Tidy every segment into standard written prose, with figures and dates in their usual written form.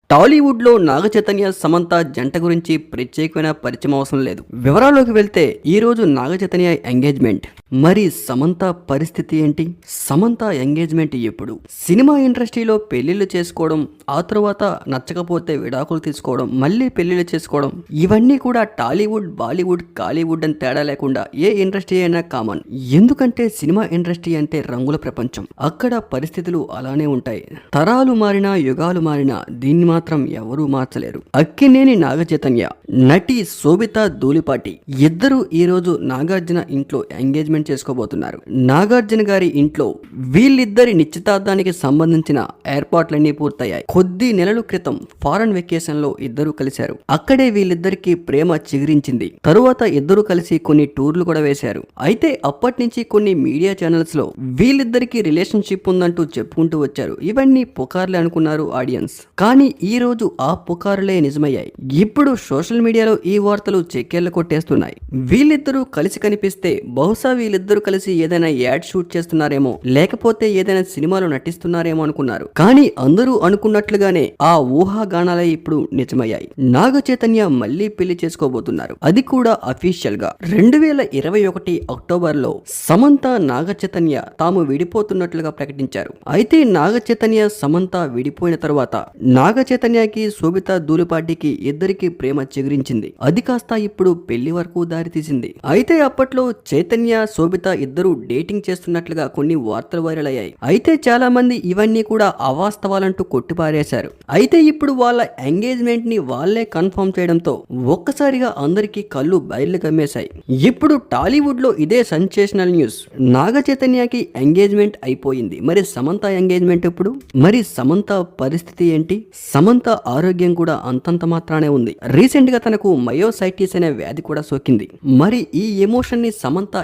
టాలీవుడ్ లో నాగ చైతన్య సమంత జంట గురించి ప్రత్యేకమైన పరిచయం అవసరం లేదు. వివరాల్లోకి వెళ్తే ఈ రోజు నాగ చైతన్య ఎంగేజ్మెంట్. మరి సమంత పరిస్థితి ఏంటి? సమంత ఎంగేజ్మెంట్ ఎప్పుడు? సినిమా ఇండస్ట్రీలో పెళ్లిళ్ళు చేసుకోవడం, ఆ తర్వాత నచ్చకపోతే విడాకులు తీసుకోవడం, మళ్ళీ పెళ్లిళ్ళు చేసుకోవడం, ఇవన్నీ కూడా టాలీవుడ్, బాలీవుడ్, కాలీవుడ్ అని తేడా లేకుండా ఏ ఇండస్ట్రీ అయినా కామన్. ఎందుకంటే సినిమా ఇండస్ట్రీ అంటే రంగుల ప్రపంచం. అక్కడ పరిస్థితులు అలానే ఉంటాయి. తరాలు మారినా, యుగాలు మారినా దీన్ని మాత్రం ఎవరూ మార్చలేరు. అక్కినేని నాగ చైతన్య, నటి శోభితా ధూళిపాటి ఇద్దరు ఈ రోజు నాగార్జున ఇంట్లో ఎంగేజ్మెంట్ చేసుకోబోతున్నారు. నాగార్జున గారి ఇంట్లో వీళ్ళిద్దరి నిశ్చితార్థానికి సంబంధించిన ఏర్పాట్లన్నీ పూర్తయ్యాయి. కొద్ది నెలల క్రితం ఫారెన్ వెకేషన్ లో ఇద్దరు కలిశారు. అక్కడే వీళ్ళిద్దరికి ప్రేమ చిగురించింది. తరువాత ఇద్దరు కలిసి కొన్ని టూర్లు కూడా వేశారు. అయితే అప్పటి నుంచి కొన్ని మీడియా ఛానల్స్ లో వీళ్ళిద్దరికి రిలేషన్షిప్ ఉందంటూ చెప్పుకుంటూ వచ్చారు. ఇవన్నీ పుకార్లే అనుకున్నారు ఆడియన్స్. కానీ ఈ రోజు ఆ పుకారులే నిజమయ్యాయి. ఇప్పుడు సోషల్ మీడియాలో ఈ వార్తలు చెక్కేళ్లు కొట్టేస్తున్నాయి. వీళ్ళిద్దరూ కలిసి కనిపిస్తే బహుశా వీళ్ళిద్దరూ కలిసి ఏదైనా యాడ్ షూట్ చేస్తున్నారేమో, లేకపోతే ఏదైనా సినిమాలో నటిస్తున్నారేమో అనుకున్నారు. కానీ అందరూ అనుకున్నట్లుగానే ఆ ఊహాగానాలే ఇప్పుడు నిజమయ్యాయి. నాగ చైతన్య మళ్ళీ పెళ్లి చేసుకోబోతున్నారు. అది కూడా అఫీషియల్ గా 2021 అక్టోబర్ లో సమంత నాగ చైతన్య తాము విడిపోతున్నట్లుగా ప్రకటించారు. అయితే నాగ చైతన్య సమంత విడిపోయిన తర్వాత నాగ చైతన్యకి శోభితా ధూళిపాటికి ఇద్దరికి ప్రేమ చిగురించింది. అది కాస్త ఇప్పుడు పెళ్లి వరకు దారితీసింది. అయితే అప్పట్లో చైతన్య శోభిత ఇద్దరు డేటింగ్ చేస్తున్నట్లుగా కొన్ని వార్తలు వైరల్ అయ్యాయి. అయితే చాలా మంది ఇవన్నీ కూడా అవాస్తవాలంటూ కొట్టిపారేశారు. అయితే ఇప్పుడు వాళ్ళ ఎంగేజ్మెంట్ ని వాళ్ళే కన్ఫర్మ్ చేయడంతో ఒక్కసారిగా అందరికీ కళ్ళు బయర్లు కమ్మేశాయి. ఇప్పుడు టాలీవుడ్ లో ఇదే సెన్సేషనల్ న్యూస్. నాగ చైతన్యకి ఎంగేజ్మెంట్ అయిపోయింది. మరి సమంత ఎంగేజ్మెంట్ ఎప్పుడు? మరి సమంత పరిస్థితి ఏంటి? సమంత ఆరోగ్యం కూడా అంతంత మాత్రానే ఉంది. రీసెంట్ గా తనకు మయోసైటిస్ అనే వ్యాధి కూడా సోకింది. మరి ఈ ఎమోషన్ ని సమంత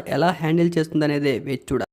ఎలా హ్యాండిల్ చేస్తుందనేదే వేచి చూడాలి.